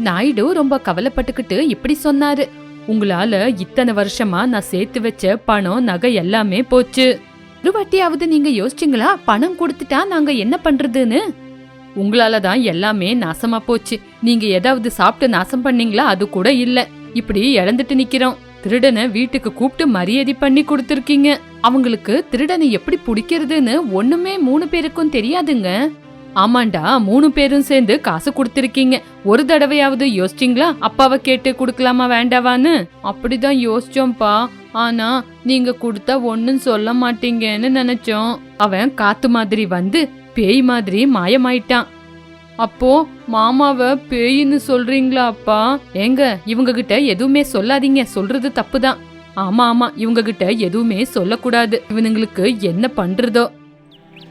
நாயுடு ரொம்ப கவலைப்பட்டுக்கிட்டு இப்படி சொன்னாரு. உங்களால இத்தனை வருஷமா நான் சேர்த்து வச்ச பணம் நகை எல்லாமே போச்சு. ஒரு வாட்டியாவது நீங்க யோசிச்சிங்களா பணம் கொடுத்துட்டா நாங்க என்ன பண்றதுன்னு? உங்களாலதான் எல்லாமே நாசமா போச்சு. நீங்க ஏதாவது சாப்பிட்டு நாசம் பண்ணீங்களா? அது கூட இல்ல. இப்படி இழந்துட்டு நிக்கிறோம். திருடனை வீட்டுக்கு கூப்பிட்டு மரியாதை பண்ணி கொடுத்திருக்கீங்க. அவங்களுக்கு திருடனை எப்படி பிடிக்கிறதுன்னு ஒண்ணுமே 3 பேருக்கும் தெரியாதுங்க. ஆமாண்டா, 3 பேரும் சேர்ந்து காசு கொடுத்திருக்கீங்க. ஒரு தடவையாவது யோசிச்சிங்களா அப்பாவை கேட்டு குடுக்கலாமா வேண்டாவான்னு? அப்படிதான் யோசிச்சோம்ப்பா. ஆனா நீங்க கொடுத்தா ஒன்னும் சொல்ல மாட்டீங்கன்னு நினைச்சோம். அவன் காத்து மாதிரி வந்து பேய் மாதிரி மாயமாயிட்டான். அப்போ மாமாவ பேயின்னு சொல்றீங்களா அப்பா? ஏங்க, இவங்க கிட்ட எதுவுமே சொல்லாதீங்க, சொல்றது தப்புதான். ஆமா, இவங்க கிட்ட எதுவுமே சொல்லக்கூடாது. இவனுங்களுக்கு என்ன பண்றதோ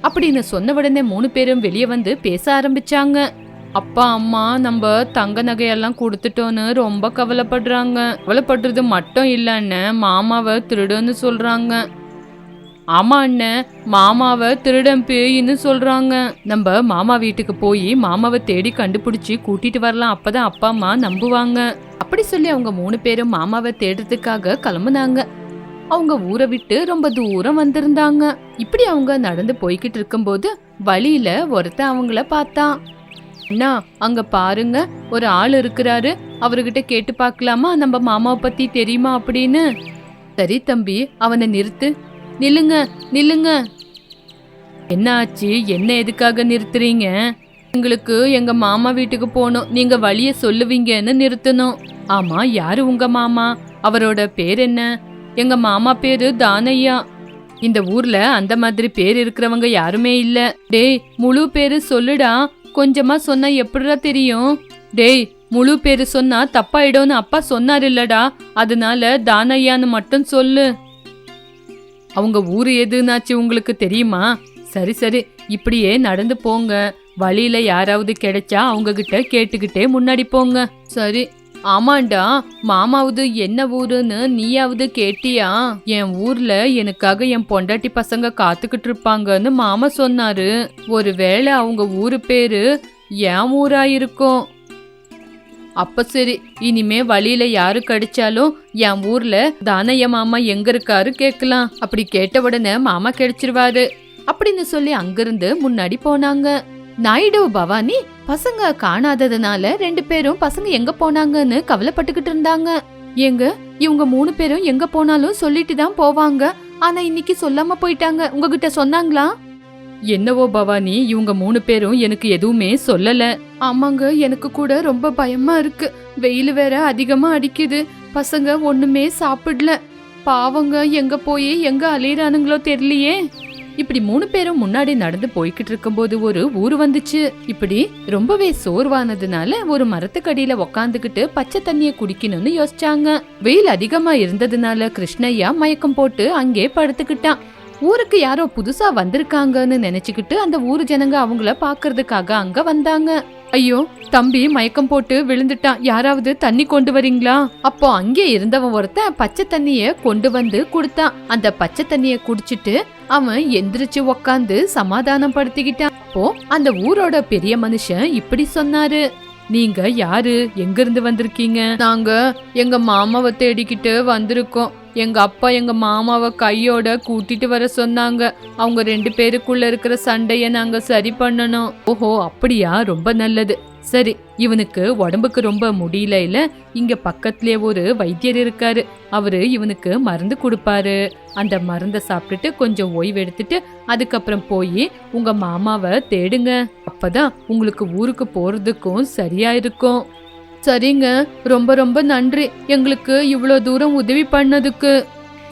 அப்படின்னு சொன்ன உடனே 3 பேரும் வெளியே வந்து பேச ஆரம்பிச்சாங்க. அப்பா அம்மா நம்ம தங்க நகையெல்லாம் கொடுத்துட்டோன்னு ரொம்ப கவலைப்படுறாங்க. கவலைப்படுறது மட்டும் இல்லன்னு மாமாவை திருடன்னு சொல்றாங்க. ஆமா அண்ணன், மாமாவை திருடன் பேயின்னு சொல்றாங்க. நம்ம மாமா வீட்டுக்கு போய் மாமாவை தேடி கண்டுபிடிச்சு கூட்டிட்டு வரலாம், அப்பதான் அப்பா அம்மா நம்புவாங்க. அப்படி சொல்லி அவங்க 3 பேரும் மாமாவை தேடுறதுக்காக கிளம்புனாங்க. அவங்க ஊரை விட்டு ரொம்ப தூரம் வந்திருந்தாங்க. இப்படி அவங்க நடந்து போய்கிட்டு இருக்கும்போது வழியில ஒருத்தன் அவங்கள பார்த்தான். அண்ணா, அங்க பாருங்க, ஒரு ஆள் இருக்கிறாரு. அவர்கிட்ட கேட்டு பார்க்கலாமா நம்ம மாமாவை பத்தி தெரியுமா அப்படின்னு? சரி தம்பி, அவனை நிறுத்து. நில்லுங்க. என்ன ஆச்சு? என்ன எதுக்காக நிறுத்துறீங்க? எங்களுக்கு எங்க மாமா வீட்டுக்கு போகணும், நீங்க வழிய சொல்லுவீங்கன்னு நிறுத்தணும். ஆமா, யாரு உங்க மாமா? அவரோட பேர் என்ன? எங்க மாமா பேரு தானையா. இந்த ஊர்ல அந்த மாதிரி பேர் இருக்கிறவங்க யாருமே இல்ல. டேய், முழு பேரு சொல்லுடா. கொஞ்சமா சொன்னா எப்படிடா தெரியும்? டேய், முழு பேரு சொன்னா தப்பாயிடும்னு அப்பா சொன்னாரு இல்லடா, அதனால தானையான்னு மட்டும் சொல்லு. அவங்க ஊரு எதுனாச்சு உங்களுக்கு தெரியுமா? சரி, இப்படியே நடந்து போங்க. வழியில யாராவது கிடைச்சா அவங்க கிட்ட கேட்டுக்கிட்டே முன்னாடி போங்க. சரி. ஆமாண்டா, மாமாவது என்ன ஊருன்னு நீயாவது கேட்டியா? என் ஊர்ல எனக்காக என் பொண்டாட்டி பசங்க காத்துக்கிட்டு இருப்பாங்கன்னு மாமா சொன்னாரு. ஒருவேளை அவங்க ஊரு பேரு என் ஊரா இருக்கும். அப்ப சரி, இனிமே வழியில யாரு கிடைச்சாலும் என் ஊர்ல தானைய மாமா எங்க இருக்காரு கேட்கலாம். அப்படி கேட்ட உடனே மாமா கிடைச்சிருவாரு அப்படின்னு சொல்லி அங்கிருந்து முன்னாடி போனாங்க. நாயுடு பவானி பசங்க காணாததுனால 2 பேரும் பசங்க எங்க போனாங்கன்னு கவலைப்பட்டுக்கிட்டு இருந்தாங்க. ஏங்க, இவங்க 3 பேரும் எங்க போனாலும் சொல்லிட்டு தான் போவாங்க. ஆனா இன்னைக்கு சொல்லாம போயிட்டாங்க. உங்ககிட்ட சொன்னாங்களா? என்னவோ பவானி, இவங்க 3 பேரும் எனக்கு எதுவுமே சொல்லல. ஆமாங்க, எனக்கு கூட ரொம்ப பயமா இருக்கு. வெயில் வேற அதிகமா அடிக்குது. பசங்க ஒண்ணுமே சாப்பிடல. பாவங்க, எங்க போய் எங்க அலையிறானுங்களோ தெரியலையே. இப்படி 3 பேரும் முன்னாடி நடந்து போய்கிட்டு இருக்கும்போது ஒரு ஊரு வந்துச்சு. இப்படி ரொம்பவே சோர்வானதுனால ஒரு மரத்துக்கடியில உக்காந்துக்கிட்டு பச்சை தண்ணிய குடிக்கணும்னு யோசிச்சாங்க. வெயில் அதிகமா இருந்ததுனால கிருஷ்ணய்யா மயக்கம் போட்டு அங்கே படுத்துக்கிட்டான். ஊருக்கு யாரோ புதுசா வந்திருக்காங்கன்னு நினைச்சுக்கிட்டு அந்த ஊரு ஜனங்க அவங்கள பாக்குறதுக்காக அங்க வந்தாங்க. ஐயோ, தம்பி மயக்கம் போட்டு விழுந்துட்டான், யாராவது தண்ணி கொண்டு வரீங்களா? அப்போ அங்கே இருந்தவன் ஒருத்தன் பச்சை தண்ணிய கொண்டு வந்து குடுத்தான். அந்த பச்சை தண்ணிய குடிச்சிட்டு அவன் எந்திரிச்சு உக்காந்து சமாதானம் படுத்திக்கிட்டான். அப்போ அந்த ஊரோட பெரிய மனுஷன் இப்படி சொன்னாரு. நீங்க யாரு? எங்க இருந்து வந்திருக்கீங்க? நாங்க எங்க மாமாவை தேடிக்கிட்டு வந்திருக்கோம். எங்க அப்பா எங்க மாமாவை கையோட கூட்டிட்டு வர சொன்னாங்க. அவங்க 2 பேருக்குள்ள இருக்கிற சண்டைய நாங்க சரி பண்ணணும். ஓஹோ, அப்படியா? ரொம்ப நல்லது. சரி, இவனுக்கு உடம்புக்கு ரொம்ப முடியல இல்ல, இங்க பக்கத்திலே ஒரு வைத்தியர் இருக்காரு. அவரு இவனுக்கு மருந்து கொடுப்பாரு. அந்த மருந்தை சாப்பிட்டுட்டு கொஞ்சம் ஓய்வு எடுத்துட்டு அதுக்கப்புறம் போய் உங்க மாமாவை தேடுங்க. அப்பதான் உங்களுக்கு ஊருக்கு போறதுக்கும் சரியா இருக்கும். சரிங்க, ரொம்ப ரொம்ப நன்றி எங்களுக்கு இவ்வளோ தூரம் உதவி பண்ணதுக்கு.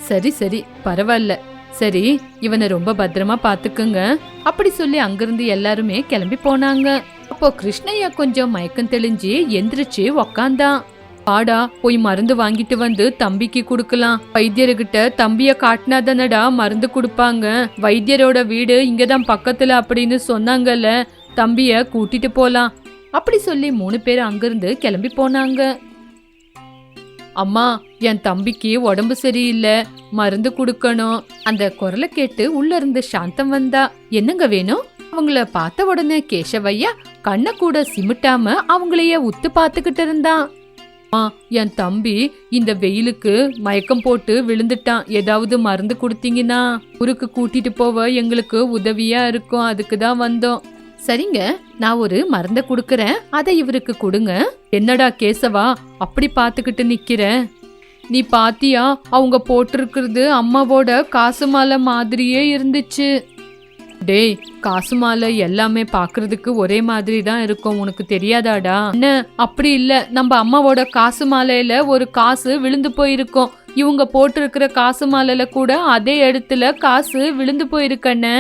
சரி, பரவாயில்ல. சரி, இவனை ரொம்ப பத்திரமா பாத்துக்குங்க. அப்படி சொல்லி அங்கிருந்து எல்லாருமே கிளம்பி போனாங்க. அப்போ கிருஷ்ணய்யா கொஞ்சம் மயக்கம் தெளிஞ்சு எந்திரிச்சு உக்காந்தான். பாடா, போய் மருந்து வாங்கிட்டு வந்து தம்பிக்கு குடுக்கலாம். வைத்தியர்கிட்ட தம்பிய காட்டினாதானடா மருந்து கொடுப்பாங்க. வைத்தியரோட வீடு இங்கதான் பக்கத்துல அப்படின்னு சொன்னாங்கல்ல, தம்பிய கூட்டிட்டு போலாம். அப்படி சொல்லி 3 பேர் அங்கிருந்து கிளம்பி போனாங்க. அம்மா, என் தம்பிக்கு உடம்பு சரியில்லை, மருந்து குடுக்கணும். அந்த குரலை கேட்டு உள்ள இருந்து சாந்தம் வந்தா. என்னங்க வேணும்? அவங்கள பார்த்த உடனே கேசவையா கண்ணை கூட சிமிட்டாம அவங்களையே உத்து பாத்துக்கிட்டு இருந்தான். என் தம்பி இந்த வெயிலுக்கு மயக்கம் போட்டு விழுந்துட்டான். ஏதாவது மருந்து கொடுத்தீங்கன்னா ஊருக்கு கூட்டிட்டு போவ எங்களுக்கு உதவியா இருக்கும். அதுக்குதான் வந்தோம். சரிங்க, நான் ஒரு மருந்த குடுக்கறேன், அதை இவருக்கு கொடுங்க. என்னடா கேசவா அப்படி பாத்துக்கிட்டு நிக்கிற? நீ பாத்தியா அவங்க போட்டிருக்கிறது அம்மாவோட காசு மாலை மாதிரியே இருந்துச்சு. டேய், காசு மாலை எல்லாமே பாக்குறதுக்கு ஒரே மாதிரி தான் இருக்கும், உனக்கு தெரியாதாடா? என்ன அப்படி இல்ல, நம்ம அம்மாவோட காசு மாலையில ஒரு காசு விழுந்து போயிருக்கோம். இவங்க போட்டிருக்கிற காசு மாலையில கூட அதே இடத்துல காசு விழுந்து போயிருக்கண்ணே.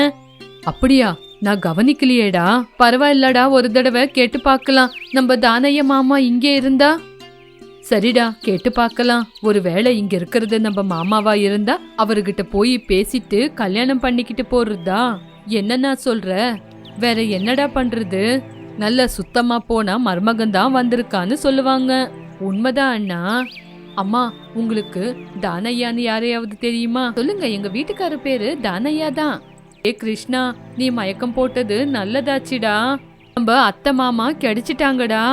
அப்படியா? நான் கவனிக்கலையேடா. பரவாயில்லடா, ஒரு தடவை கேட்டு பார்க்கலாம். நம்ம தானைய மாமா இங்கே இருந்தா. சரிடா, கேட்டு பார்க்கலாம். ஒருவேளை இங்க இருக்கிறது நம்ம மாமாவா இருந்தா அவர்கிட்ட போய் பேசிட்டு கல்யாணம் பண்ணிக்கிட்டு போறதா? என்னன்னா சொல்ற? வேற என்னடா பண்றது? நல்ல சுத்தமா போனா மருமகன் தான் வந்திருக்கான்னு சொல்லுவாங்க. உண்மைதான் அண்ணா. அம்மா, உங்களுக்கு தானையான்னு யாரையாவது தெரியுமா? சொல்லுங்க, எங்க வீட்டுக்கார பேரு தானையா தான். ஏ கிருஷ்ணா, நீ மயக்கம் போட்டது நல்லதாச்சுடா. நம்ம அத்தை மாமா கிடைச்சிட்டாங்கடா.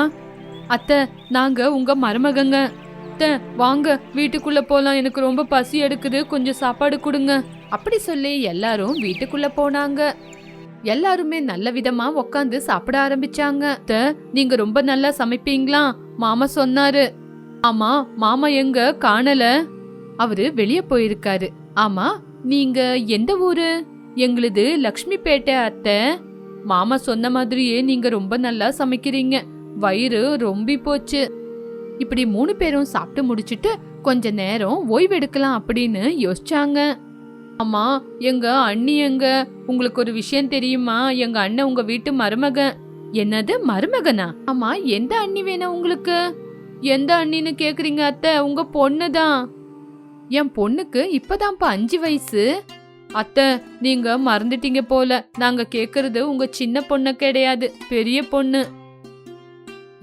அத்தை, நாங்க உங்க மருமகங்க. அத்தை, வாங்க வீட்டுக்குள்ள போலாம், எனக்கு ரொம்ப பசி எடுக்குது, கொஞ்சம் சாப்பாடு கொடுங்க. அப்படி சொல்லி எல்லாரும் வீட்டுக்குள்ள போனாங்க. எல்லாருமே நல்ல விதமா உக்காந்து சாப்பிட ஆரம்பிச்சாங்க. அத்தை, நீங்க ரொம்ப நல்லா சமைப்பீங்களா? மாமா சொன்னாரு. ஆமா, மாமா எங்க காணல? அவரு வெளியே போயிருக்காரு. ஆமா, நீங்க எந்த ஊரு? எங்களுது லக்ஷ்மிபேட்டை அத்தை. மாமா சொன்ன மாதிரியே நீங்க ரொம்ப நல்லா சமைக்கிறீங்க, வயிறு ரொம்பி போச்சு. இப்படி 3 பேரும் சாப்பிட்டு முடிச்சிட்டு கொஞ்ச நேரம் ஓய்வெடுக்கலாம் அப்படின்னு யோசிச்சாங்க. ஆமா, எங்க அண்ணி எங்க? உங்களுக்கு ஒரு விஷயம் தெரியுமா? எங்க அண்ணன் உங்க வீட்டு மருமகன். என்னது, மருமகனா? ஆமா, எந்த அண்ணி வேணும் உங்களுக்கு? எந்த அண்ணின்னு கேக்குறீங்க அத்தை? உங்க பொண்ணுதான். என் பொண்ணுக்கு இப்பதான்ப்பா 5 வயசு. அத்தை, நீங்க மறந்துட்டீங்க போல. நாங்க கேக்குறது உங்க சின்ன பொண்ணு கிடையாது, பெரிய பொண்ணு.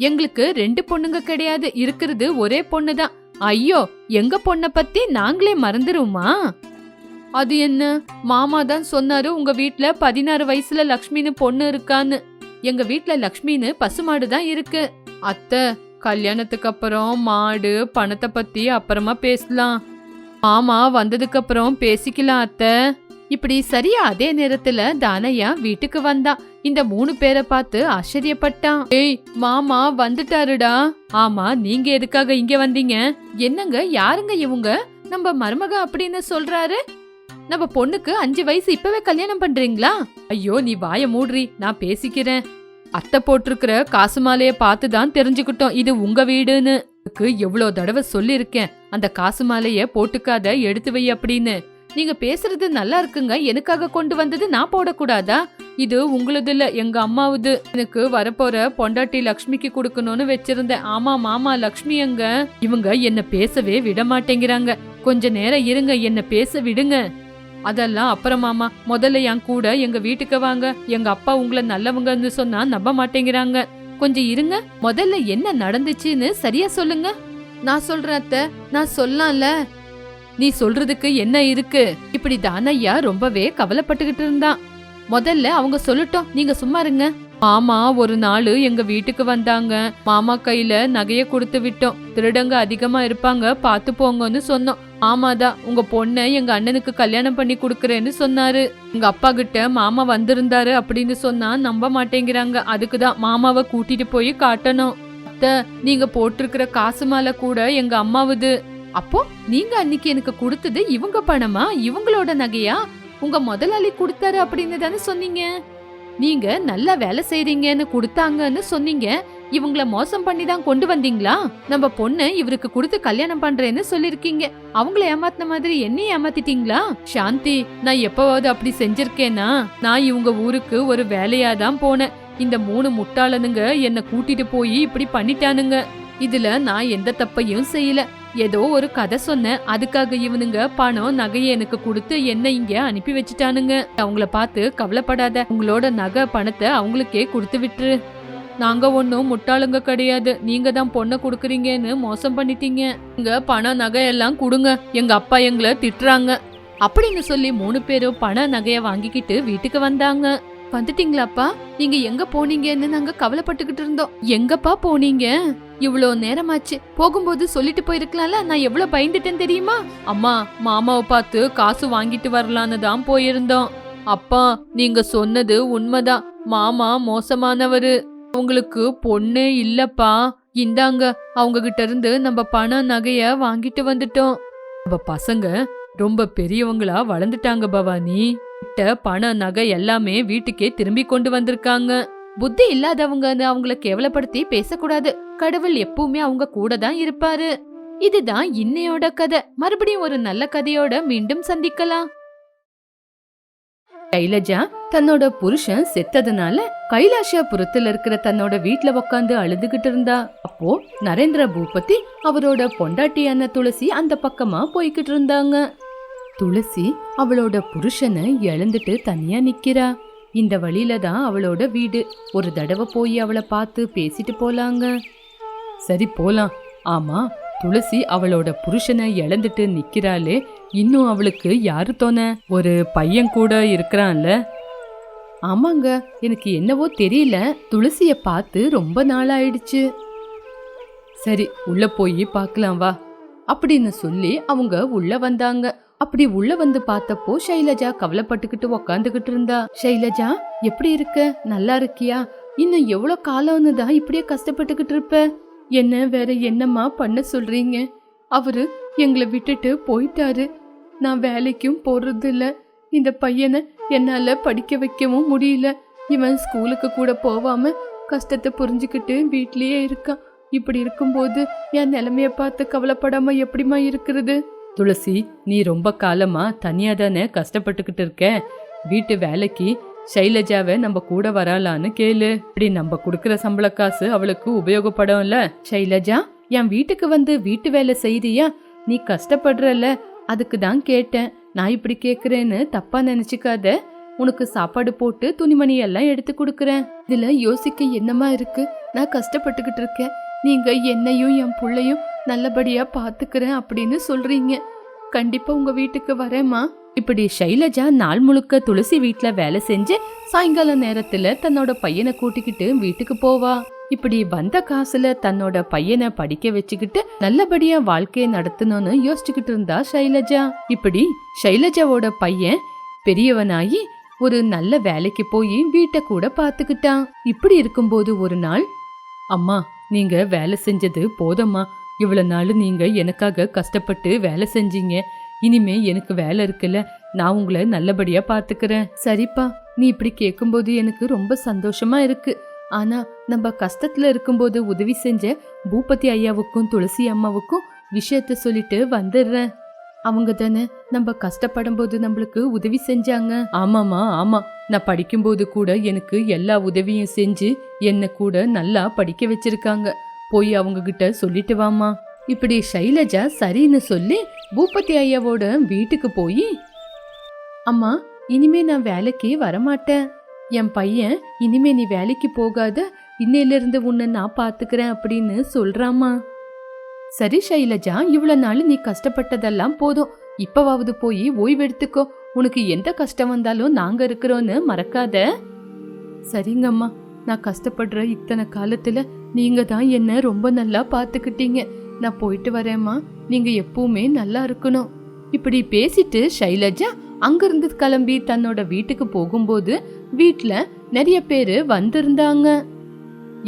எங்களுக்கு 2 பொண்ணுங்க கிடையாது, இருக்கிறது ஒரே பொண்ணுதான். ஐயோ, எங்க பொண்ண பத்தி நாங்களே மறந்துருமா? அது என்ன, மாமா தான் சொன்னாரு உங்க வீட்ல 16 வயசுல லக்ஷ்மின்னு பொண்ணு இருக்கான்னு. எங்க வீட்ல லக்ஷ்மின்னு பசுமாடு தான் இருக்கு. அத்தை, கல்யாணத்துக்கு அப்புறம் மாடு பணத்தை பத்தி அப்புறமா பேசலாம். மாமா வந்ததுக்கு அப்புறம் பேசிக்கலாம் அத்தை. இப்படி சரியா அதே நேரத்துல தானையா வீட்டுக்கு வந்தா. இந்த 3 பேரை பார்த்து ஆச்சரியப்பட்டான். ஏய், மாமா வந்துட்டாருடா. ஆமா, நீங்க எதுக்காக இங்க வந்தீங்க? என்னங்க, யாருங்க இவங்க? நம்ம மருமக அப்படின்னு சொல்றாரு. நம்ம பொண்ணுக்கு 5 வயசு, இப்பவே கல்யாணம் பண்றீங்களா? ஐயோ, நீ வாய மூடுறி, நான் பேசிக்கிறேன். அத்தை போட்டிருக்கிற காசு மாலைய பார்த்துதான் தெரிஞ்சுக்கிட்டோம் இது உங்க வீடுன்னு. எவ்வளவு தடவை சொல்லிருக்கேன், அந்த காசு மாலைய போட்டுக்காத, எடுத்து வை அப்படின்னு. நீங்க பேசுறது நல்லா இருக்குங்க, எனக்காக கொண்டு வந்தது நான் போடக்கூடாதா? இது உங்களுது இல்ல, எங்க அம்மாவுது. எனக்கு வரப்போற பொண்டாட்டி லக்ஷ்மிக்கு கொடுக்கணும்னு வச்சிருந்தேன். ஆமா மாமா, லக்ஷ்மி எங்க? இவங்க என்ன பேசவே விட மாட்டேங்கிறாங்க. கொஞ்ச நேரம் இருங்க, என்ன பேச விடுங்க. அதெல்லாம் அப்புறம் மாமா, முதல்ல என் கூட எங்க வீட்டுக்கு வாங்க. எங்க அப்பா உங்களை நல்லவங்கன்னு சொன்னா நம்ப மாட்டேங்கிறாங்க. கொஞ்சம் இருங்க, முதல்ல என்ன நடந்துச்சுன்னு சரியா சொல்லுங்க. நான் சொல்றேன் அத்தை, நான் சொல்லலாம்ல. நீ சொல்றதுக்கு என்ன இருக்கு? இப்படி தானையா ரொம்பவே கவலைப்பட்டுக்கிட்டு இருந்தான். முதல்ல அவங்க சொல்லட்டும், நீங்க சும்மா இருங்க. மாமா ஒரு நாள் எங்க வீட்டுக்கு வந்தாங்க. மாமா கையில நகைய கொடுத்து விட்டோம். திருடங்க அதிகமா இருப்பாங்க, பாத்து போங்கன்னு சொன்னோம். ஆமாதான், உங்க பொண்ண எங்க அண்ணனுக்கு கல்யாணம் பண்ணி குடுக்கறேன்னு சொன்னாரு. எங்க அப்பா கிட்ட மாமா வந்திருந்தாரு அப்படின்னு சொன்னா நம்ப மாட்டேங்கிறாங்க. அதுக்குதான் மாமாவை கூட்டிட்டு போய் காட்டணும். அத்தை, நீங்க போட்டிருக்கிற காசு மாலை கூட எங்க அம்மாவுது. அப்போ நீங்க அன்னைக்கு எனக்கு கொடுத்தது இவங்க பணமா? இவங்களோட நகையா? உங்க முதலாளி கொடுத்தாரு அப்படின்னு தானே சொன்னீங்க. நீங்க நல்ல வேலை செய்றீங்கன்னு கொடுத்தாங்கன்னு சொன்னீங்க. இவங்கள மோசம் பண்ணி தான் கொண்டு வந்தீங்களா? நம்ம பொண்ணு இவருக்கு கொடுத்து கல்யாணம் பண்றேன்னு சொல்லிருக்கீங்க. அவங்கள ஏமாத்தின மாதிரி என்னையும் ஏமாத்திட்டீங்களா? சாந்தி, நான் எப்பவாவது அப்படி செஞ்சிருக்கேனா? நான் இவங்க ஊருக்கு ஒரு வேலையாதான் போனேன். இந்த 3 முட்டாளனுங்க என்ன கூட்டிட்டு போய் இப்படி பண்ணிட்டானுங்க. இதுல நான் எந்த தப்பையும் செய்யல. ஏதோ ஒரு கதை சொன்னேன், அதுக்காக இவனுங்க பணம் நகையை எனக்கு கொடுத்து என்ன இங்க அனுப்பி வச்சுட்டானுங்க. அவங்கள பார்த்து கவலைப்படாத, உங்களோட நகை பணத்தை அவங்களுக்கே கொடுத்து விட்டுரு. நாங்க ஒன்னும் முட்டாளுங்க கிடையாது, நீங்க தான் பொண்ணை கொடுக்குறீங்கன்னு மோசம் பண்ணிட்டீங்க. இங்க பணம் நகை எல்லாம் கொடுங்க, எங்க அப்பா எங்களை திட்டுறாங்க அப்படின்னு சொல்லி 3 பேரும் பண நகைய வாங்கிக்கிட்டு வீட்டுக்கு வந்தாங்க. வந்துட்டீங்களாப்பா? நீங்க எங்க போனீங்கன்னு நாங்க கவலைப்பட்டுக்கிட்டு இருந்தோம். எங்கப்பா போனீங்க? இவ்வளோ நேரமாச்சு. போகும்போது சொல்லிட்டு போயிருக்கலாம்ல. நான் எவ்வளவு பயந்துட்டேன் தெரியுமா? அம்மா, மாமாவை பார்த்து காசு வாங்கிட்டு வரலான்னு தான் போயிருந்தோம். அப்பா, நீங்க சொன்னது உண்மைதான். மாமா மோசமானவரு. உங்களுக்கு பொண்ணே இல்லப்பா. இந்தாங்க, அவங்க கிட்ட இருந்து நம்ம பணம் நகைய வாங்கிட்டு வந்துட்டோம். நம்ம பசங்க ரொம்ப பெரியவங்களா வளர்ந்துட்டாங்க பவானி. கிட்ட பணம் நகை எல்லாமே வீட்டுக்கே திரும்பி கொண்டு வந்திருக்காங்க. புத்தி இல்லாதவங்க அவங்கள கேவலப்படுத்தி பேசக்கூடாது. கடவுள் எப்பவுமே அவங்க கூட தான் இருப்பாரு. இதுதான் இன்னையோட கதை. மறுபடியும் ஒரு நல்ல கதையோட மீண்டும் சந்திக்கலாம். ஷைலஜா தன்னோட புருஷன் செத்ததுனால கைலாஷபுரத்துல இருக்கிற தன்னோட வீட்ல உக்காந்து அழுதுகிட்டு இருந்தா. அப்போ நரேந்திர பூபதி அவரோட பொண்டாட்டியான துளசி அந்த பக்கமா போய்கிட்டு இருந்தாங்க. துளசி அவளோட புருஷனை இழந்துட்டு தனியா நிக்கிறா. இந்த வழியில தான் அவளோட வீடு. ஒரு தடவை போய் அவளை பார்த்து பேசிட்டு போலாங்க. சரி போலாம். ஆமா, துளசி அவளோட புருஷனை இழந்துட்டு நிக்கிறாளே, இன்னும் அவளுக்கு யாரு தோண? ஒரு பையன் கூட இருக்கிறான்ல? ஆமாங்க, எனக்கு என்னவோ தெரியல, துளசிய பார்த்து ரொம்ப நாள் ஆயிடுச்சு. சரி, உள்ள போய் பார்க்கலாம் வா அப்படின்னு சொல்லி அவங்க உள்ள வந்தாங்க. அப்படி உள்ள வந்து பார்த்தப்போ ஷைலஜா கவலைப்பட்டுக்கிட்டு உக்காந்துகிட்டு இருந்தா. ஷைலஜா, எப்படி இருக்க? நல்லா இருக்கியா? இன்னும் எவ்வளவு காலம்னு தான் இப்படியே கஷ்டப்பட்டுக்கிட்டு இருப்ப? என்ன வேற என்னம்மா பண்ண சொல்றீங்க? அவரு எங்களை விட்டுட்டு போயிட்டாரு. நான் வேலைக்கும் போறது இல்ல. இந்த பையனை என்னால படிக்க வைக்கவும் முடியல. இவன் ஸ்கூலுக்கு கூட போவாம கஷ்டத்தை புரிஞ்சுக்கிட்டு வீட்லயே இருக்கான். இப்படி இருக்கும்போது என் நிலைமைய பார்த்து கவலைப்படாம எப்படிமா இருக்கிறது? துளசி, நீ ரொம்ப காலமா தனியா தானே கஷ்டப்பட்டுக்கிட்டு இருக்க. வீட்டு வேலைக்கு ஷைலஜாவை நம்ம கூட வரலான்னு கேளு. இப்படி நம்ம குடுக்கற சம்பள காசு அவளுக்கு உபயோகப்படும்ல. ஷைலஜா, என் வீட்டுக்கு வந்து வீட்டு வேலை செய்றியா? நீ கஷ்டப்படுறல, அதுக்கு தான் கேட்டேன். நான் இப்படி கேக்குறேன்னு தப்பா நினைச்சுக்காத. உனக்கு சாப்பாடு போட்டு துணிமணி எல்லாம் எடுத்து கொடுக்கறேன். இதுல யோசிக்க என்னமா இருக்கு? நான் கஷ்டப்பட்டுக்கிட்டு இருக்கேன். நீங்க என்னையும் என் புள்ளையும் நல்லபடியா பாத்துக்கிறேன் அப்படின்னு சொல்றீங்க. கண்டிப்பா உங்க வீட்டுக்கு வரேம்மா. இப்படி ஷைலஜா நாள் முழுக்க துளசி வீட்டுல வேலை செஞ்சு சாயங்கால நேரத்துல தன்னோட பையனை கூட்டிக்கிட்டு வீட்டுக்கு போவா. இப்படி வந்த காசுல தன்னோட பையனை படிக்க வச்சுக்கிட்டு நல்லபடியா வாழ்க்கையை நடத்தணும்னு யோசிச்சுக்கிட்டு இருந்தா ஷைலஜா. இப்படி ஷைலஜாவோட பையன் பெரியவனாகி ஒரு நல்ல வேலைக்கு போய் வீட்டை கூட பாத்துக்கிட்டான். இப்படி இருக்கும்போது ஒரு நாள், அம்மா, நீங்க வேலை செஞ்சது போதம்மா. இவ்வளவு நாள் நீங்க எனக்காக கஷ்டப்பட்டு வேலை செஞ்சீங்க. இனிமே எனக்கு வேலை இருக்குல்ல, நான் உங்களை நல்லபடியா பாத்துக்கிறேன். சரிப்பா, நீ இப்படி கேட்கும்போது எனக்கு ரொம்ப சந்தோஷமா இருக்கு. ஆனா நம்ம கஷ்டத்துல இருக்கும்போது உதவி செஞ்ச பூபதி ஐயாவுக்கும் துளசி அம்மாவுக்கும் விஷயத்த சொல்லிட்டு வந்துடுறேன். அவங்க தானே நம்ம கஷ்டப்படும் போது நம்மளுக்கு உதவி செஞ்சாங்க. ஆமாமா, ஆமா. நான் படிக்கும்போது கூட எனக்கு எல்லா உதவியும் செஞ்சு என்ன கூட நல்லா படிக்க வச்சிருக்காங்க. போய் அவங்க கிட்ட சொல்லிட்டு வாமா. இப்படி ஷைலஜா சரின்னு சொல்லி பூபதி ஐயாவோட வீட்டுக்கு போய், அம்மா, இனிமே நான் வேலைக்கு வரமாட்டேன். என் பையன் இனிமே நீ வேலைக்கு போகாத, இன்னையில இருந்து உன்னை நான் பாத்துக்கிறேன் அப்படின்னு சொல்றாமா. சரி ஷைலஜா, இவ்வளவு நாள் நீ கஷ்டப்பட்டதெல்லாம் போதும். இப்பவாவது போய் ஓய்வெடுத்துக்கோ. உனக்கு எந்த கஷ்டம் வந்தாலும் நாங்க இருக்கிறோன்னு மறக்காத. சரிங்கம்மா, நான் கஷ்டப்படுற இத்தனை காலத்துல நீங்க தான் என்ன ரொம்ப நல்லா பாத்துக்கிட்டீங்க. நான் போயிட்டு வரேம்மா. நீங்க எப்பவுமே நல்லா இருக்கணும். இப்படி பேசிட்டு ஷைலஜா அங்கிருந்து கிளம்பி தன்னோட வீட்டுக்கு போகும்போது வீட்டுல நிறைய பேரு வந்திருந்தாங்க.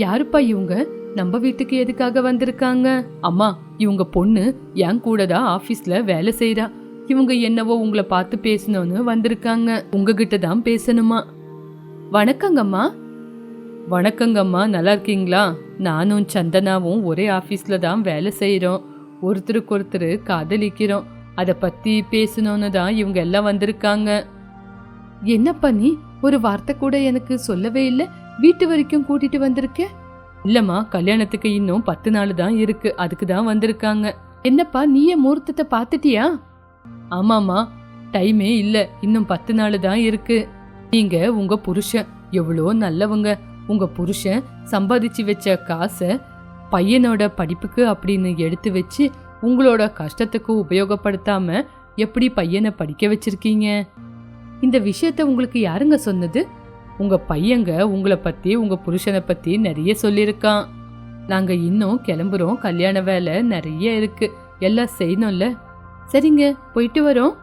யாருப்பா இவங்க? நம்ம வீட்டுக்கு எதுக்காக வந்திருக்காங்க? அம்மா, இவங்க பொண்ணு என் கூட தான் ஆபீஸ்ல வேலை செய்யறா. இவங்க என்னவோ உங்களை பார்த்து பேசணும்னு வந்திருக்காங்க. உங்ககிட்ட தான் பேசணுமா. வணக்கங்கம்மா. வணக்கங்கம்மா, நல்லா இருக்கீங்களா? நானும் சந்தனாவும் ஒரே ஆபீஸ்ல தான் வேலை செய்யறோம். ஒருத்தருக்கு ஒருத்தர் காதலிக்கிறோம். அத பத்தி பேசணும்னு தான் இவங்க எல்லாம் வந்திருக்காங்க. என்னப்பா நீ ஒரு வார்த்தை கூட எனக்கு சொல்லவே இல்லை. வீட்டு வரைக்கும் கூட்டிட்டு வந்திருக்க? இல்லம்மா, கல்யாணத்துக்கு இன்னும் 10 நாள் தான் இருக்கு. அதுக்கு தான் வந்திருக்காங்க. என்னப்பா, நீயே முகூர்த்தத்தை பாத்துட்டியா? ஆமாமா, டைமே இல்ல. இன்னும் 10 நாள் தான் இருக்கு. நீங்க உங்க புருஷன் எவ்வளோ நல்லவங்க. உங்க புருஷன் சம்பாதிச்சு வச்ச காசை பையனோட படிப்புக்கு அப்படின்னு எடுத்து வச்சு உங்களோட கஷ்டத்துக்கு உபயோகப்படுத்தாம எப்படி பையனை படிக்க வச்சிருக்கீங்க? இந்த விஷயத்த உங்களுக்கு யாருங்க சொன்னது? உங்க பையங்க உங்களை பத்தி உங்க புருஷனை பத்தி நிறைய சொல்லியிருக்கான். நாங்க இன்னும் கிளம்புறோம், கல்யாண வேலை நிறைய இருக்கு, எல்லாம் செய்யணும்ல. சரிங்க, போயிட்டு வரோம்.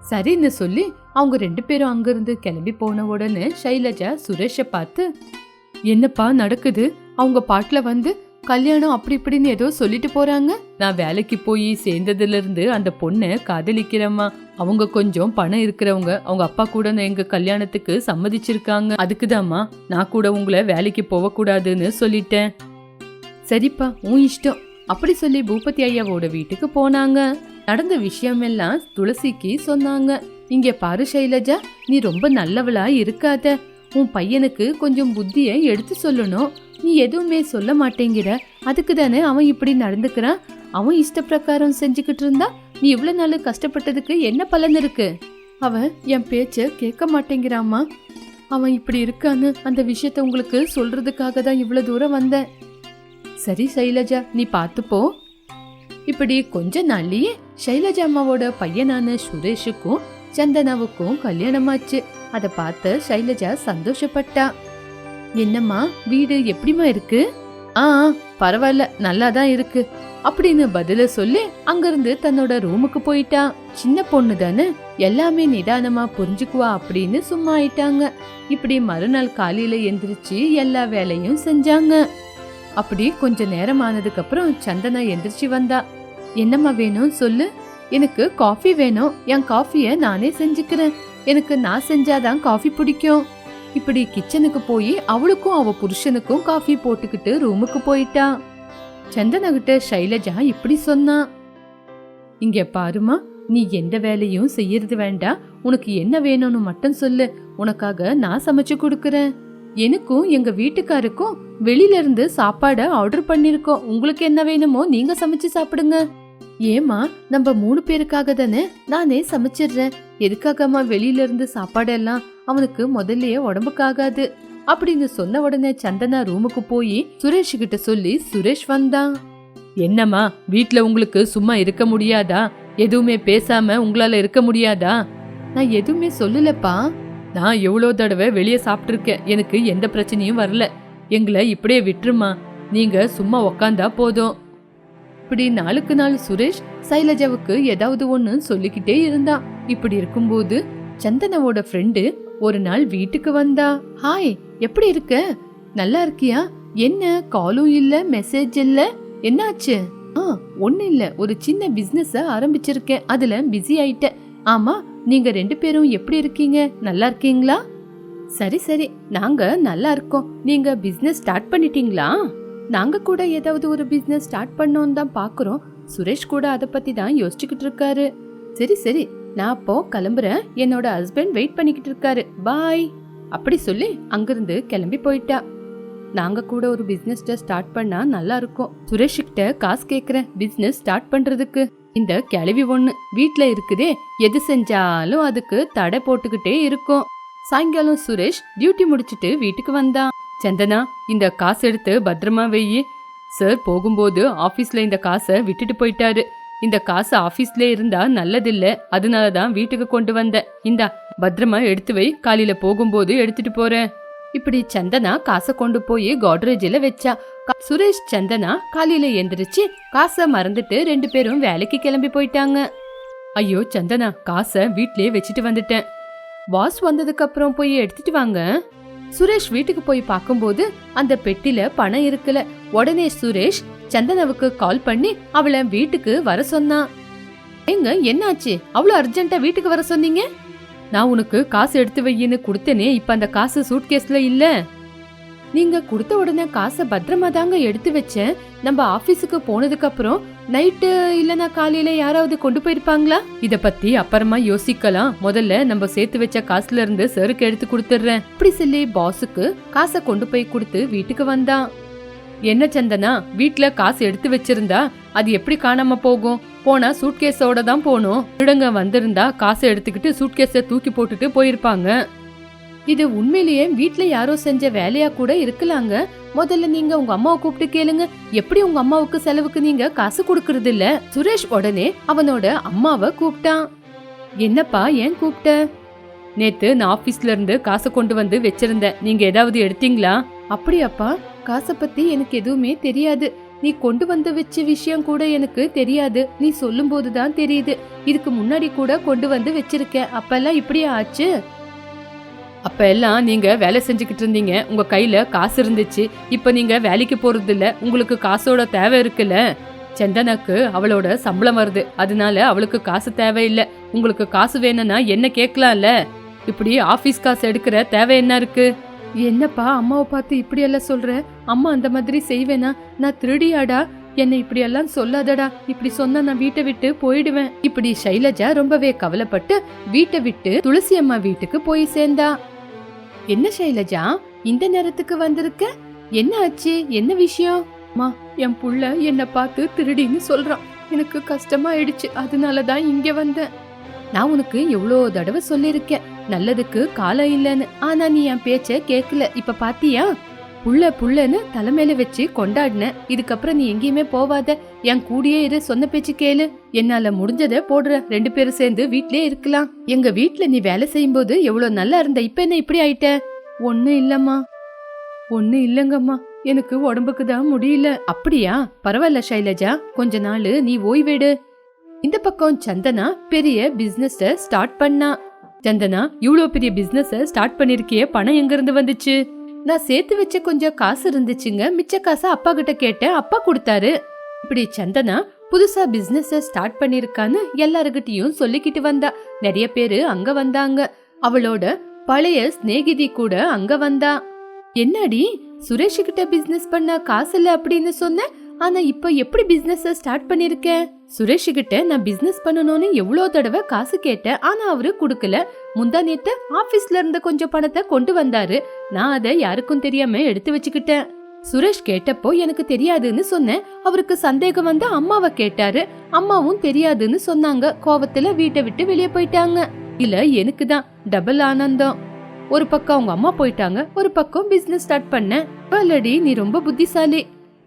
சரின்னு சொல்லி அவங்க 2 பேரும் அங்கிருந்து கிளம்பி போன உடனே ஷைலஜா சுரேஷை பார்த்து, என்னப்பா நடக்குது? அவங்க பாட்டுல வந்து கல்யாணம் அப்படி இப்படின்னு ஏதோ சொல்லிட்டு போறாங்க. நான் வேலைக்கு போய் சேர்ந்ததுல இருந்து அந்த பொண்ணை காதலிக்கிறேம்மா. அவங்க கொஞ்சம் பணம் இருக்கிறவங்க, அவங்க அப்பா கூட எங்க கல்யாணத்துக்கு சம்மதிச்சிருக்காங்க. அதுக்குதாம்மா நான் கூட உங்களை வேலைக்கு போகக்கூடாதுன்னு சொல்லிட்டேன். சரிப்பா, உன் இஷ்டம். அப்படி சொல்லி பூபதி ஐயாவோட வீட்டுக்கு போனாங்க. நடந்த விஷயமெல்லாம் துளசிக்கு சொன்னாங்க. இங்க பாரு ஷைலஜா, நீ ரொம்ப நல்லவளா இருக்காத. உன் பையனுக்கு கொஞ்சம் புத்திய எடுத்து சொல்லணும். நீ எதுவுமே சொல்ல மாட்டேங்கிற. அதுக்கு தானே அவன் இப்படி நடந்துக்கிறான். அவன் இஷ்ட பிரகாரம் செஞ்சுக்கிட்டு இருந்தா நீ இவ்வளவு நாள் கஷ்டப்பட்டதுக்கு என்ன பலன் இருக்கு? அவன் என் பேச்ச கேட்க மாட்டேங்கிறாமா. அவன் இப்படி இருக்கான்னு அந்த விஷயத்த உங்களுக்கு சொல்றதுக்காக தான் இவ்வளவு தூரம் வந்தேன். சரி ஷைலஜா, நீ பார்த்துப்போ. இப்படி கொஞ்ச நாள்லயே ஷைலஜா அம்மாவோட பையனான சுரேஷுக்கும் சந்தனாவுக்கும் கல்யாணமாச்சு. அத பார்த்து ஷைலஜா சந்தோஷப்பட்டா. என்னம்மா வீடு எப்படிமா இருக்கு? பரவாயில்ல, நல்லாதான் இருக்கு அப்படின்னு பதில சொல்லி அங்கிருந்து தன்னோட ரூமுக்கு போயிட்டா. சின்ன பொண்ணு தானே, எல்லாமே நிதானமா புரிஞ்சுக்குவா அப்படின்னு சும்மா ஆயிட்டாங்க. இப்படி மறுநாள் காலையில எந்திரிச்சு எல்லா வேலையும் செஞ்சாங்க. அப்படி கொஞ்ச நேரம் ஆனதுக்கு அப்புறம் சந்தனா எந்திரிச்சு வந்தா. என்னம்மா வேணும் சொல்லு. எனக்கு காஃபி வேணும். என் காஃபிய நானே செஞ்சுக்கிறேன். எனக்கு நான் செஞ்சாதான் காஃபி பிடிக்கும். இப்படி கிச்சனுக்கு போய் அவளுக்கும் அவ புருஷனுக்கும் காஃபி போட்டுக்கிட்டு ரூமுக்கு போயிட்டா. சந்தனா கிட்ட ஷைலஜா இப்படி சொன்னா, இங்க பாருமா, நீ எந்த வேலையும் செய்யறது வேண்டாம். உனக்கு என்ன வேணும்னு மட்டும் சொல்லு. உனக்காக நான் சமைச்சு கொடுக்கறேன். எனக்கும் எங்க வீட்டுக்காருக்கும் வெளியில இருந்து சாப்பாட ஆர்டர் பண்ணிருக்கோம். உங்களுக்கு என்ன வேணுமோ நீங்க சமைச்சு சாப்பிடுங்க. ஏமா, நம்ம 3 பேருக்காக தானே, நானே சமைச்சிடுறேன். எதுக்காகமா வெளியில இருந்து சாப்பாடெல்லாம்? அவனுக்கு முதல்லயே உடம்புக்காகாது அப்படின்னு சொன்ன உடனே சந்தனா ரூமுக்கு போய் சுரேஷ் கிட்ட சொல்லி சுரேஷ் வந்தான். என்னம்மா, வீட்ல உங்களுக்கு சும்மா இருக்க முடியாதா? எதுவுமே பேசாம உங்களால இருக்க முடியாதா? நான் எதுவுமே சொல்லலப்பா. நான் எவ்வளோ தடவை வெளியே சாப்பிட்டுருக்கேன். எனக்கு எந்த பிரச்சனையும் வரல. எங்களை இப்படியே விட்டுருமா. நீங்க சும்மா உக்காந்தா போதும். இப்படி நாளுக்கு நாள் சுரேஷ் சைலஜாவுக்கு ஏதாவது ஒண்ணு சொல்லிக்கிட்டே இருந்தான். இப்படி இருக்கும்போது சந்தனாவோட ஃப்ரெண்டு ஒரு நாள் வீட்டுக்கு வந்தா. ஹாய், எப்படி இருக்க? நல்லா இருக்கியா? என்ன காலும் இல்ல, மெசேஜ் இல்ல, என்னாச்சு? ஒண்ணு இல்ல, ஒரு சின்ன பிசினஸ் ஆரம்பிச்சிருக்கேன், அதுல பிஸி ஆயிட்டேன். ஆமா, நீங்க 2 பேரும் எப்படி இருக்கீங்க? நல்லா இருக்கீங்களா? சரி சரி, நாங்க நல்லா இருக்கோம். நீங்க பிசினஸ் ஸ்டார்ட் பண்ணிட்டீங்களா? நாங்க கூட ஏதாவது ஒரு பிசினஸ் ஸ்டார்ட் பண்ணோம் தான் பாக்குறோம். சுரேஷ் கூட அத பத்தி தான் யோசிச்சுக்கிட்டு இருக்காரு. சரி சரி, நான் அப்போ கிளம்புறேன். என்னோட ஹஸ்பண்ட் வெயிட் பண்ணிக்கிட்டு இருக்காரு. பாய் அப்படி சொல்லி அங்கிருந்து கிளம்பி போயிட்டா. நாங்க கூட ஒரு பிசினஸ் ஸ்டார்ட் பண்ணா நல்லா இருக்கும். சுரேஷ் கிட்ட காசு கேக்குறேன் பிசினஸ் ஸ்டார்ட் பண்றதுக்கு. இந்த கிளவி ஒண்ணு வீட்ல இருக்குதே, எது செஞ்சாலும் அதுக்கு தடை போட்டுக்கிட்டே இருக்கும். சாயங்காலம் சுரேஷ் டியூட்டி முடிச்சிட்டு வீட்டுக்கு வந்தான். சந்தனா, இந்த காசு எடுத்து பத்திரமா வெயி. சார் போகும்போது ஆபீஸ்ல இந்த காசை விட்டுட்டு போயிட்டாரு. இந்த காசு ஆபீஸ்ல இருந்தா நல்லதில்ல, அதனாலதான் வீட்டுக்கு கொண்டு வந்தேன். இந்தா, பத்திரமா எடுத்து வை, காலையில போகும்போது எடுத்துட்டு போறேன். இப்படி சந்தனா காசை கொண்டு போய் கோட்ரேஜ்ல வச்சா. சுரேஷ் சந்தனா காலையில எந்திரிச்சு காசை மறந்துட்டு 2 பேரும் வேலைக்கு கிளம்பி போயிட்டாங்க. ஐயோ சந்தனா, காசை வீட்லயே வச்சுட்டு வந்துட்டேன். பாஸ் வந்ததுக்கு அப்புறம் போய் எடுத்துட்டு வாங்க. சுரேஷ் வீட்டுக்கு போய் பார்க்கும்போது அந்த பெட்டில பணம் இருக்கல. உடனே சுரேஷ் சந்தனாவுக்கு கால் பண்ணி அவளை வீட்டுக்கு வர சொன்னான். எங்க என்னாச்சு? அவ்வளவு அர்ஜென்ட்டா வீட்டுக்கு வர சொன்னீங்க? நான் உனக்கு காசு எடுத்து வையின்னு கொடுத்தனே, இப்ப அந்த காசு சூட்கேஸ்ல இல்ல. நீங்க கொடுத்த உடனே காசை பத்திரமா தாங்க எடுத்து வச்சேன். நம்ம ஆபீஸுக்கு போனதுக்கு அப்புறம் நைட்டு இல்லனா காலையில யாராவது கொண்டு போயிருப்பாங்களா? இத பத்தி அப்புறமா யோசிக்கலாம். முதல்ல நம்ம சேர்த்து வச்ச காசுல இருந்து சருக்கு எடுத்து கொடுத்துடுறேன். அப்படி சொல்லி பாஸுக்கு காசை கொண்டு போய் கொடுத்து வீட்டுக்கு வந்தான். என்ன சந்தனா, வீட்ல காசு எடுத்து வச்சிருந்தா அது எப்படி காணாம போகும்? போனா சூட்கேஸோட தான் போகணும். திருடங்க வந்திருந்தா காசை எடுத்துக்கிட்டு சூட்கேஸை தூக்கி போட்டுட்டு போயிருப்பாங்க. இது உண்மையிலேயே வீட்ல யாரோ செஞ்ச வேலையா கூட இருக்கலாங்க. முதல்ல நீங்க உங்க அம்மாவை கூப்பிட்டு கேளுங்க, எப்படி உங்க அம்மாவுக்கு செலவுக்கு நீங்க காசு கொடுக்கறது இல்ல? சுரேஷ் உடனே அவனோட அம்மாவை கூப்பிட்டான். என்னப்பா, ஏன் கூப்பிட்ட? நேத்து நான் ஆபீஸ்ல இருந்து காசை கொண்டு வந்து வச்சிருந்தேன், நீங்க ஏதாவது எடுத்தீங்களா? அப்படியாப்பா, காசை பத்தி எனக்கு எதுவுமே தெரியாது. நீ கொண்டு வந்து வச்ச விஷயம் கூட எனக்கு தெரியாது. நீ சொல்லும் போதுதான் தெரியுது. இதுக்கு முன்னாடி கூட கொண்டு வந்து வச்சிருக்கேன். அப்பெல்லாம் இப்படியே ஆச்சு? அப்ப எல்லாம் நீங்க வேலை செஞ்சுக்கிட்டு இருந்தீங்க, உங்க கையில காசு இருந்துச்சு. இப்ப நீங்க வேலைக்கு போறது இல்ல, உங்களுக்கு காசோட தேவை இருக்குல்ல. சந்தனாக்கு அவளோட சம்பளம் வருது, அதனால அவளுக்கு காசு தேவையில்லை. உங்களுக்கு காசு வேணும்னா என்ன கேட்கலாம்ல. இப்படி ஆபீஸ் காசு எடுக்கிற தேவை என்ன இருக்கு? என்னப்பா அம்மாவை பார்த்து இப்படி எல்லாம் சொல்ற? அம்மா அந்த மாதிரி செய்வேனா? நான் திருடியாடா? என்னை இப்படி எல்லாம் சொல்லாதடா. இப்படி சொன்னா நான் வீட்டை விட்டு போயிடுவேன். இப்படி ஷைலஜா ரொம்பவே கவலைப்பட்டு வீட்டை விட்டு துளசி அம்மா வீட்டுக்கு போய் சேர்ந்தா. என்ன ஷைலஜா, இந்த நேரத்துக்கு வந்திருக்க? என்ன ஆச்சு? என்ன விஷயம்? அம்மா, என் புள்ள என்னை பார்த்து திருடின்னு சொல்றான். எனக்கு கஷ்டமாயிடுச்சு, அதனாலதான் இங்க வந்தேன். நான் உனக்கு எவ்வளோ தடவை சொல்லிருக்கேன் நல்லதுக்கு காலம் இல்லைன்னு. ஆனா நீ என் பேச்ச கேட்கல. இப்ப பாத்தியா? புள்ள புள்ளன்னு தலைமையில வச்சு கொண்டாடின. இதுக்கப்புறம் நீ எங்கேயுமே போவாத, என் கூடியே இரு, சொன்ன பேச்சு கேளு. என்னால முடிஞ்சதை போடுற, 2 பேரும் சேர்ந்து வீட்லயே இருக்கலாம். எங்க வீட்ல நீ வேலை செய்யும் போது எவ்வளவு நல்லா இருந்த, இப்ப என்ன இப்படி ஆயிட்ட? ஒண்ணும் இல்லம்மா. ஒண்ணும் இல்லங்கம்மா, எனக்கு உடம்புக்கு தான் முடியல. அப்படியா? பரவாயில்ல ஷைலஜா, கொஞ்ச நாள் நீ ஓய்வெடு. இந்த பக்கம் சந்தனா பெரிய பிசினஸ் ஸ்டார்ட் பண்ணா. சந்தனா, இவ்வளவு பெரிய பிசினஸ் ஸ்டார்ட் பண்ணிருக்கிய, பணம் எங்க இருந்து வந்துச்சு? நான் சேர்த்து வச்ச கொஞ்சம் காசு இருந்துச்சுங்க, மிச்ச காசை அப்பா கிட்ட கேட்டேன், அப்பா கொடுத்தாரு. இப்படி சந்தனா புதுசா பிசினஸ் ஸ்டார்ட் பண்ணிருக்கான்னு எல்லாருகிட்டயும் சொல்லிக்கிட்டு வந்தா. நிறைய பேரு அங்க வந்தாங்க. அவளோட பழைய சிநேகிதி கூட அங்க வந்தா. என்னடி, சுரேஷ் கிட்ட பிசினஸ் பண்ண காசு இல்ல அப்படின்னு சொன்ன, ஆனா இப்ப எப்படி பிசினஸ் ஸ்டார்ட் பண்ணிருக்கேன்? சுரேஷ் கிட்ட நான் பிசினஸ் பண்ணணும்னு எவ்வளவு தடவை காசு கேட்டேன், ஆனா அவரு குடுக்கல. முந்தா நேத்து ஆபீஸ்ல இருந்த கொஞ்சம் பணத்தை கொண்டு வந்தாரு, நான் அதை யாருக்கும் தெரியாம எடுத்து வச்சுக்கிட்டேன். சுரேஷ் கேட்டப்போ எனக்கு தெரியாதுன்னு சொன்னேன். அவருக்கு சந்தேகம் வந்து அம்மாவை கேட்டாரு, அம்மாவும் தெரியாதுன்னு சொன்னாங்க. கோவத்துல வீட்டை விட்டு வெளியே போயிட்டாங்க. இல்ல, எனக்கு தான் டபுள் ஆனந்தம். ஒரு பக்கம் அவங்க அம்மா போயிட்டாங்க, ஒரு பக்கம் பிசினஸ் ஸ்டார்ட் பண்ணேன். பல்லடி, நீ ரொம்ப புத்திசாலி.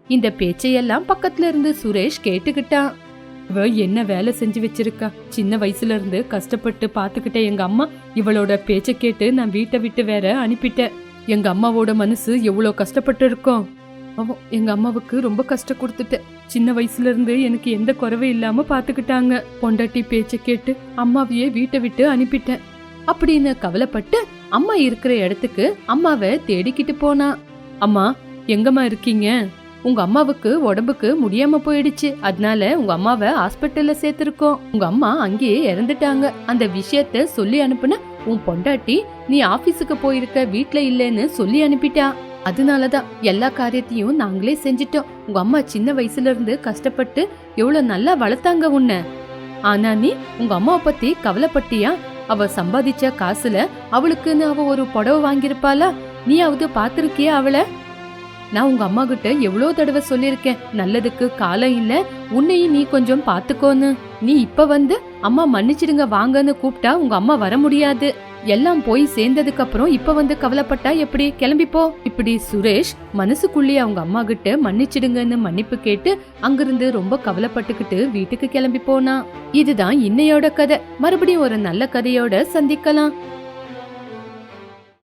இந்த பேச்சையெல்லாம் பக்கத்துல இருந்து சுரேஷ் கேட்டுக்கிட்டான். இவ என்ன வேலை செஞ்சு வச்சிருக்கா? சின்ன வயசுல இருந்து கஷ்டப்பட்டு பாத்துக்கிட்ட எங்க அம்மா இவளோட பேச்ச கேட்டு நான் வீட்டை விட்டு வேற அனுப்பிட்டேன். எங்க அம்மாவோட மனசு எவ்வளவு கஷ்டப்பட்டு இருக்கோம். எங்க அம்மாவுக்கு ரொம்ப கஷ்டம் கொடுத்துட்டேன். சின்ன வயசுல இருந்து எனக்கு எந்த குறைவும் இல்லாம பாத்துக்கிட்டாங்க. பொண்டாட்டி பேச்ச கேட்டு அம்மாவையே வீட்டை விட்டு அனுப்பிட்டேன் அப்படின்னு கவலைப்பட்டு அம்மா இருக்கிற இடத்துக்கு அம்மாவை தேடிக்கிட்டு போனா. அம்மா, எங்கம்மா இருக்கீங்க? உங்க அம்மாவுக்கு உடம்புக்கு முடியாம போயிடுச்சு, அதனால உங்க அம்மாவை ஹாஸ்பிட்டல்ல சேர்த்திருக்கோம். உங்க அம்மா அங்கேயே இறந்துட்டாங்க. அந்த விஷயத்த சொல்லி அனுப்புன உன் பொண்டாட்டி நீ ஆபீஸுக்கு போயிருக்க, வீட்ல இல்லன்னு சொல்லி அனுப்பிட்டா. அதனாலதான் எல்லா காரியத்தையும் நாங்களே செஞ்சிட்டோம். உங்க அம்மா சின்ன வயசுல இருந்து கஷ்டப்பட்டு எவ்வளவு நல்லா வளர்த்தாங்க உன்ன. ஆனா நீ உங்க அம்மாவை பத்தி கவலைப்பட்டியா? அவ சம்பாதிச்ச காசுல அவளுக்குன்னு அவ ஒரு புடவை வாங்கியிருப்பாளா? நீயாவது பாத்திருக்கியா அவளை? நான் உங்க அம்மா கிட்ட எவ்வளவு தடவை சொல்லிருக்கேன், நல்லதுக்கு காலம் இல்ல, உன்னையும் நீ கொஞ்சம் பாத்துக்கோன்னு. நீ இப்ப வந்து அம்மா மன்னிச்சிடுங்க வாங்கன்னு கூப்பிட்டா உங்க அம்மா வர முடியாது. எல்லாம் போய் சேர்ந்ததுக்கு அப்புறம் இப்ப வந்து கவலைப்பட்டா எப்படி? கிளம்பிப்போ. இப்படி சுரேஷ் மனசுக்குள்ளேயே அவங்க அம்மா கிட்ட மன்னிச்சிடுங்கன்னு மன்னிப்பு கேட்டு அங்கிருந்து ரொம்ப கவலைப்பட்டுக்கிட்டு வீட்டுக்கு கிளம்பி போனா. இதுதான் இன்னையோட கதை. மறுபடியும் ஒரு நல்ல கதையோட சந்திக்கலாம்.